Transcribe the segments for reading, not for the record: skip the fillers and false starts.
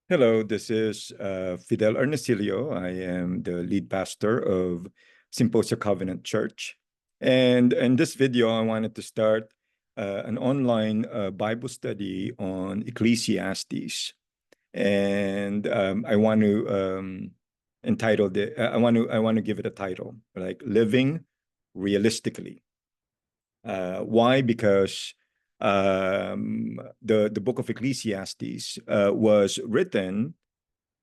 Hello, this is Fidel Ernesilio. I am the lead pastor of Symposia Covenant Church. And in this video, I wanted to start an online Bible study on Ecclesiastes. And I want to entitle it, I want to give it a title, like Living Realistically. Why? Because the book of Ecclesiastes was written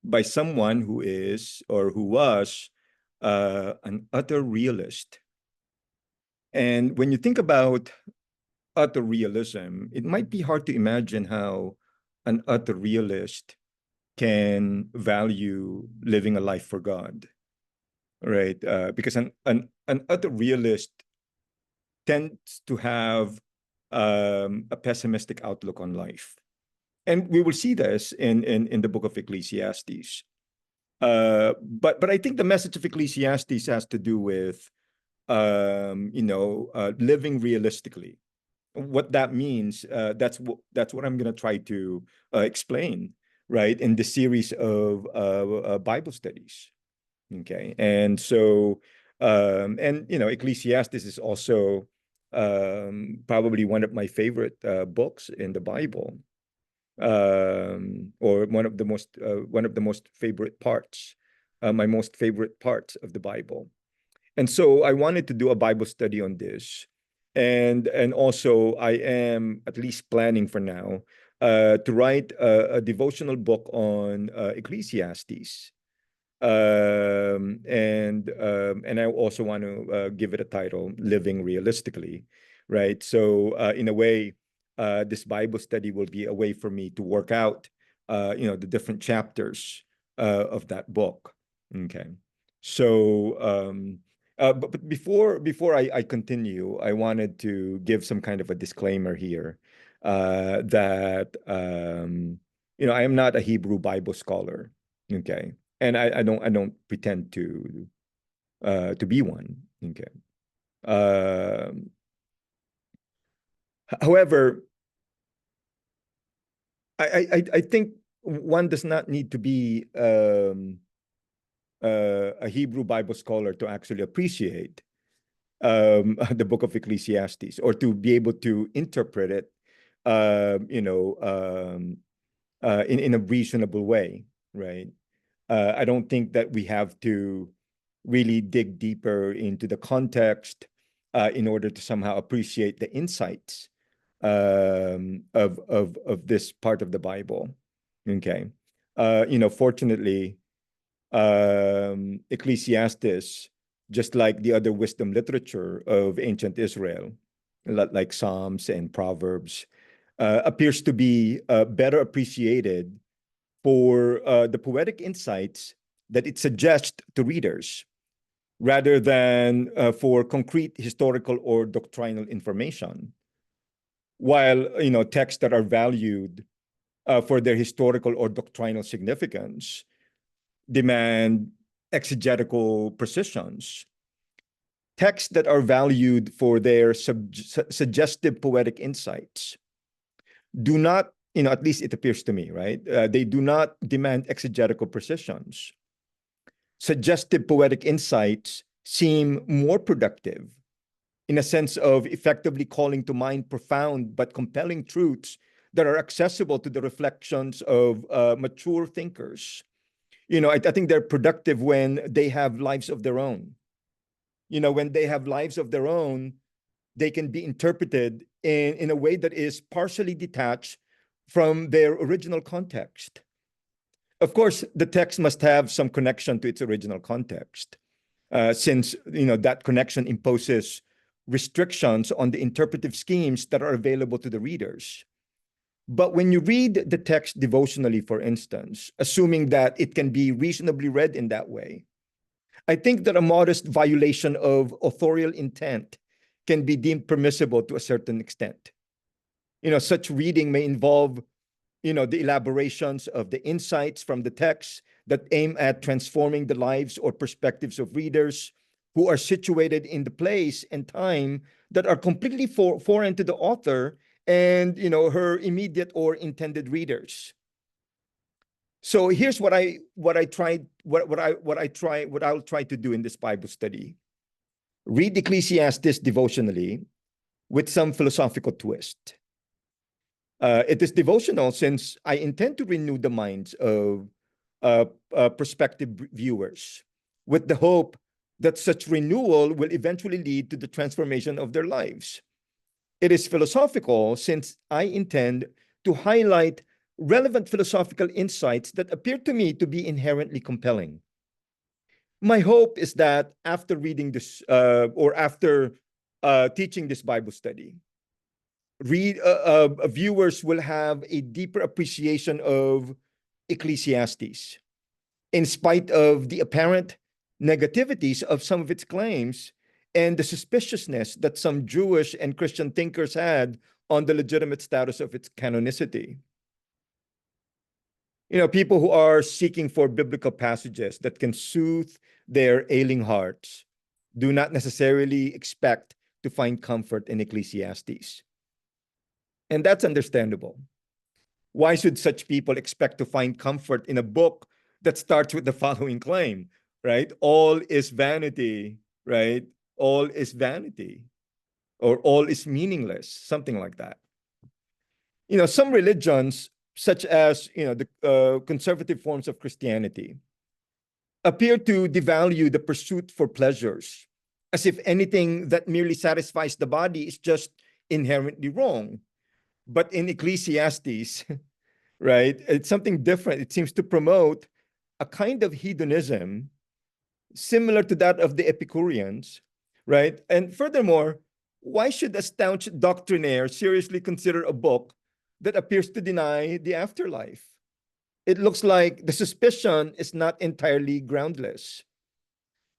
by someone who is or who was an utter realist. And when you think about utter realism, it might be hard to imagine how an utter realist can value living a life for God, right? Because an utter realist tends to have a pessimistic outlook on life. And we will see this in the book of Ecclesiastes. But I think the message of Ecclesiastes has to do with living realistically. What that means, that's what I'm going to try to explain, right, in the series of Bible studies. Okay, and so Ecclesiastes is also probably one of my favorite books in the Bible, or one of the most favorite parts, my most favorite parts of the Bible. And so I wanted to do a Bible study on this, and also I am at least planning for now to write a devotional book on Ecclesiastes. And I also want to give it a title, Living Realistically, right? So in a way, this Bible study will be a way for me to work out, the different chapters of that book. Okay. So, but before I continue, I wanted to give some kind of a disclaimer here, that I am not a Hebrew Bible scholar. Okay, and I don't pretend to be one. Okay. However, I think one does not need to be a Hebrew Bible scholar to actually appreciate the book of Ecclesiastes, or to be able to interpret it, in a reasonable way, right? I don't think that we have to really dig deeper into the context in order to somehow appreciate the insights of this part of the Bible. Okay. Fortunately, Ecclesiastes, just like the other wisdom literature of ancient Israel, like Psalms and Proverbs, appears to be better appreciated for the poetic insights that it suggests to readers, rather than for concrete historical or doctrinal information. While texts that are valued for their historical or doctrinal significance demand exegetical precisions, texts that are valued for their suggestive poetic insights do not, at least it appears to me, right? They do not demand exegetical precisions. Suggestive poetic insights seem more productive, in a sense of effectively calling to mind profound but compelling truths that are accessible to the reflections of mature thinkers. I think they're productive when they have lives of their own. When they have lives of their own, they can be interpreted in a way that is partially detached from their original context. Of course, the text must have some connection to its original context, since that connection imposes restrictions on the interpretive schemes that are available to the readers. But when you read the text devotionally, for instance, assuming that it can be reasonably read in that way, I think that a modest violation of authorial intent can be deemed permissible to a certain extent. Such reading may involve, the elaborations of the insights from the text that aim at transforming the lives or perspectives of readers who are situated in the place and time that are completely foreign to the author and her immediate or intended readers. So here's what I'll try to do in this Bible study. Read Ecclesiastes devotionally with some philosophical twist. It is devotional since I intend to renew the minds of prospective viewers with the hope that such renewal will eventually lead to the transformation of their lives. It is philosophical since I intend to highlight relevant philosophical insights that appear to me to be inherently compelling. My hope is that after reading this or after teaching this Bible study, viewers will have a deeper appreciation of Ecclesiastes, in spite of the apparent negativities of some of its claims and the suspiciousness that some Jewish and Christian thinkers had on the legitimate status of its canonicity. People who are seeking for biblical passages that can soothe their ailing hearts do not necessarily expect to find comfort in Ecclesiastes. And that's understandable. Why should such people expect to find comfort in a book that starts with the following claim, right? All is vanity, right? All is vanity, or all is meaningless, something like that. Some religions, such as, the conservative forms of Christianity, appear to devalue the pursuit for pleasures, as if anything that merely satisfies the body is just inherently wrong. But in Ecclesiastes, right, it's something different. It seems to promote a kind of hedonism similar to that of the Epicureans, right? And furthermore, why should a staunch doctrinaire seriously consider a book that appears to deny the afterlife? It looks like the suspicion is not entirely groundless.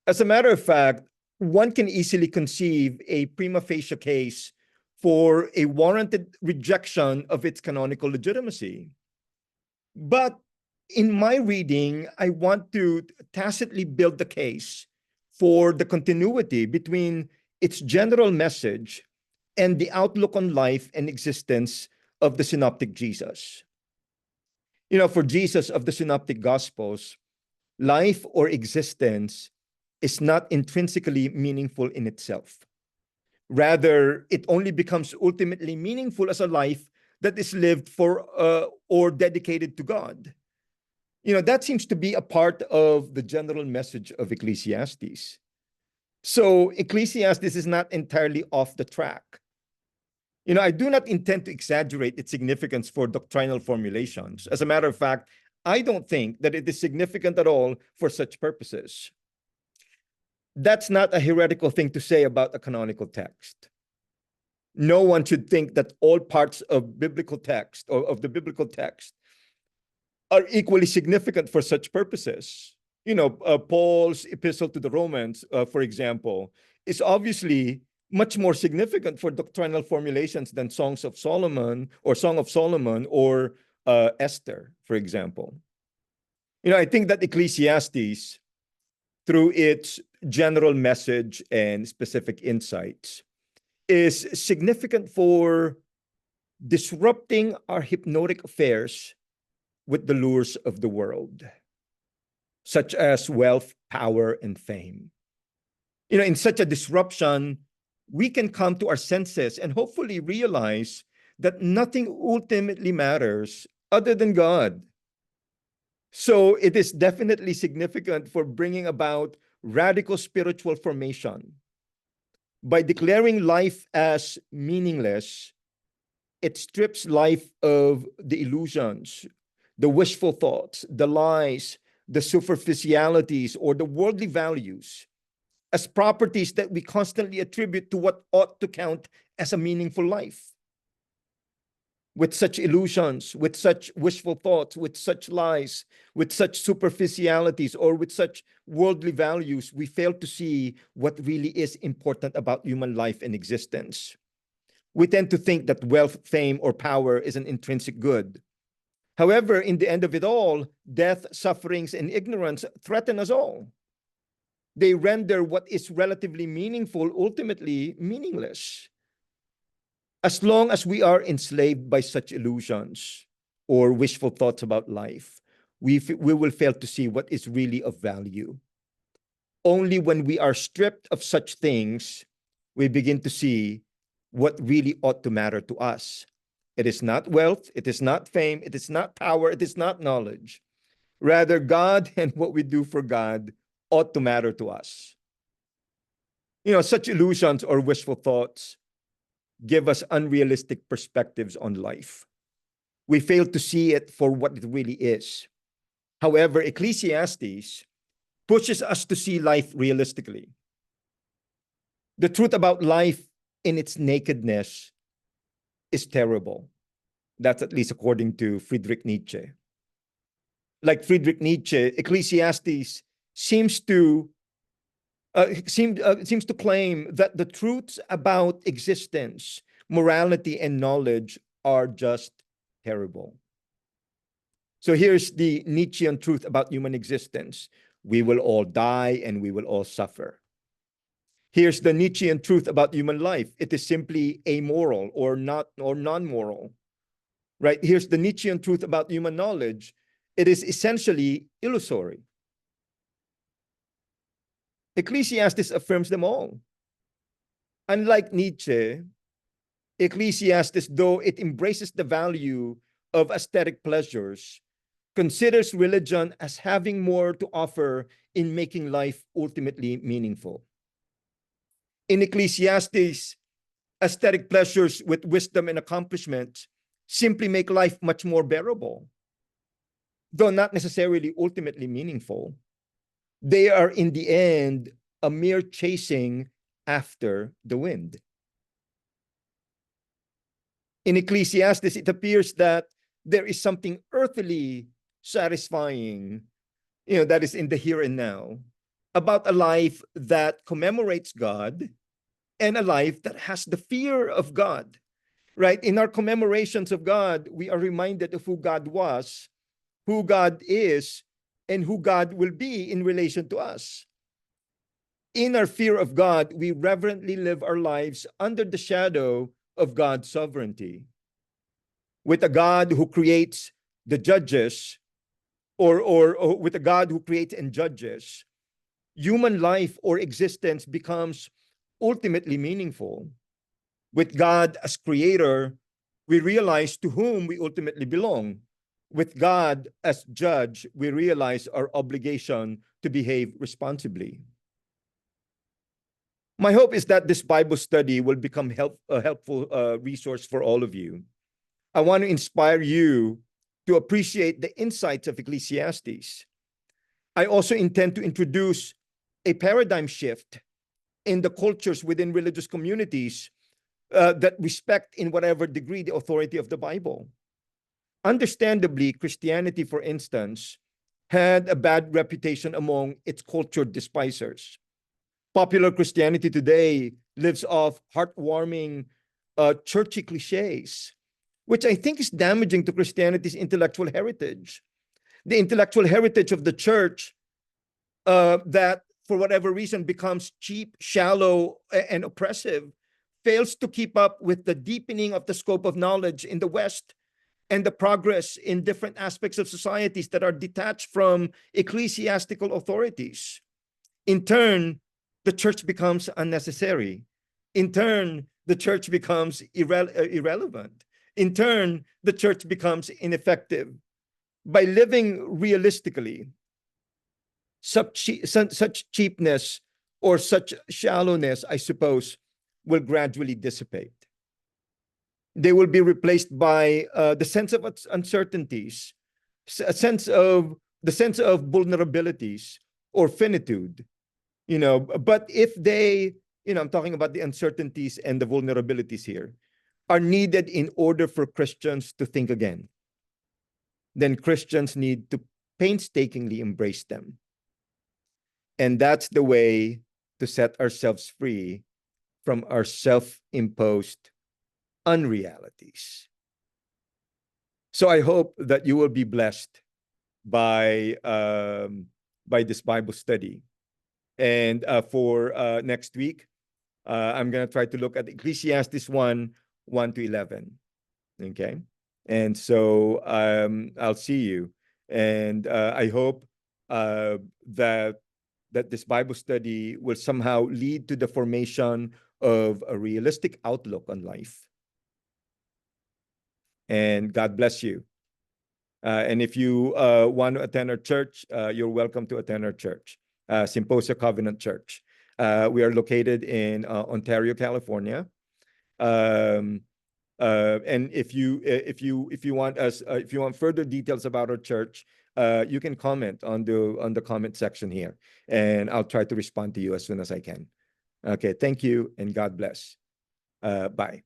As a matter of fact, one can easily conceive a prima facie case for a warranted rejection of its canonical legitimacy. But in my reading, I want to tacitly build the case for the continuity between its general message and the outlook on life and existence of the synoptic Jesus. For Jesus of the synoptic gospels, life or existence is not intrinsically meaningful in itself. Rather, it only becomes ultimately meaningful as a life that is lived for or dedicated to God. That seems to be a part of the general message of Ecclesiastes. So Ecclesiastes is not entirely off the track. I do not intend to exaggerate its significance for doctrinal formulations. As a matter of fact, I don't think that it is significant at all for such purposes. That's not a heretical thing to say about a canonical text. No one should think that all parts of biblical text or of the biblical text are equally significant for such purposes. Paul's epistle to the Romans, for example, is obviously much more significant for doctrinal formulations than Songs of Solomon or Song of Solomon or Esther, for example. I think that Ecclesiastes, through its general message and specific insights, is significant for disrupting our hypnotic affairs with the lures of the world, such as wealth, power, and fame. In such a disruption, we can come to our senses and hopefully realize that nothing ultimately matters other than God. So it is definitely significant for bringing about radical spiritual formation. By declaring life as meaningless, it strips life of the illusions, the wishful thoughts, the lies, the superficialities, or the worldly values as properties that we constantly attribute to what ought to count as a meaningful life. With such illusions, with such wishful thoughts, with such lies, with such superficialities, or with such worldly values, we fail to see what really is important about human life and existence. We tend to think that wealth, fame, or power is an intrinsic good. However, in the end of it all, death, sufferings, and ignorance threaten us all. They render what is relatively meaningful ultimately meaningless. As long as we are enslaved by such illusions or wishful thoughts about life, we will fail to see what is really of value. Only when we are stripped of such things, we begin to see what really ought to matter to us. It is not wealth, it is not fame, it is not power, it is not knowledge. Rather, God and what we do for God ought to matter to us. Such illusions or wishful thoughts give us unrealistic perspectives on life. We fail to see it for what it really is. However, Ecclesiastes pushes us to see life realistically. The truth about life in its nakedness is terrible. That's at least according to Friedrich Nietzsche. Like Friedrich Nietzsche, Ecclesiastes seems to claim that the truths about existence, morality, and knowledge are just terrible. So here's the Nietzschean truth about human existence. We will all die and we will all suffer. Here's the Nietzschean truth about human life. It is simply amoral or non-moral. Right? Here's the Nietzschean truth about human knowledge. It is essentially illusory. Ecclesiastes affirms them all. Unlike Nietzsche, Ecclesiastes, though it embraces the value of aesthetic pleasures, considers religion as having more to offer in making life ultimately meaningful. In Ecclesiastes, aesthetic pleasures with wisdom and accomplishment simply make life much more bearable, though not necessarily ultimately meaningful. They are, in the end, a mere chasing after the wind. In Ecclesiastes, it appears that there is something earthily satisfying, that is in the here and now, about a life that commemorates God and a life that has the fear of God, right? In our commemorations of God, we are reminded of who God was, who God is, and who God will be in relation to us. In our fear of God, we reverently live our lives under the shadow of God's sovereignty. With a God who creates the judges, or with a God who creates and judges, human life or existence becomes ultimately meaningful. With God as creator, we realize to whom we ultimately belong. With God as judge, we realize our obligation to behave responsibly. My hope is that this Bible study will become a helpful resource for all of you. I want to inspire you to appreciate the insights of Ecclesiastes. I also intend to introduce a paradigm shift in the cultures within religious communities that respect in whatever degree the authority of the Bible. Understandably, Christianity, for instance, had a bad reputation among its culture despisers. Popular Christianity today lives off heartwarming, churchy cliches, which I think is damaging to Christianity's intellectual heritage. The intellectual heritage of the church that, for whatever reason, becomes cheap, shallow, and oppressive, fails to keep up with the deepening of the scope of knowledge in the West and the progress in different aspects of societies that are detached from ecclesiastical authorities. In turn, the church becomes unnecessary. In turn, the church becomes irrelevant. In turn, the church becomes ineffective. By living realistically, such cheapness or such shallowness, I suppose, will gradually dissipate. They will be replaced by the sense of uncertainties, the sense of vulnerabilities or finitude. But if they, I'm talking about the uncertainties and the vulnerabilities here, are needed in order for Christians to think again, then Christians need to painstakingly embrace them. And that's the way to set ourselves free from our self-imposed unrealities. So I hope that you will be blessed by this Bible study. And for next week, I'm going to try to look at Ecclesiastes 1 to 11. Okay? And so I'll see you. And I hope that this Bible study will somehow lead to the formation of a realistic outlook on life. And God bless you. And if you want to attend our church, you're welcome to attend our church, Symposia Covenant Church. We are located in Ontario, California. And if you want further details about our church, you can comment on the comment section here, and I'll try to respond to you as soon as I can. Okay, thank you, and God bless. Bye.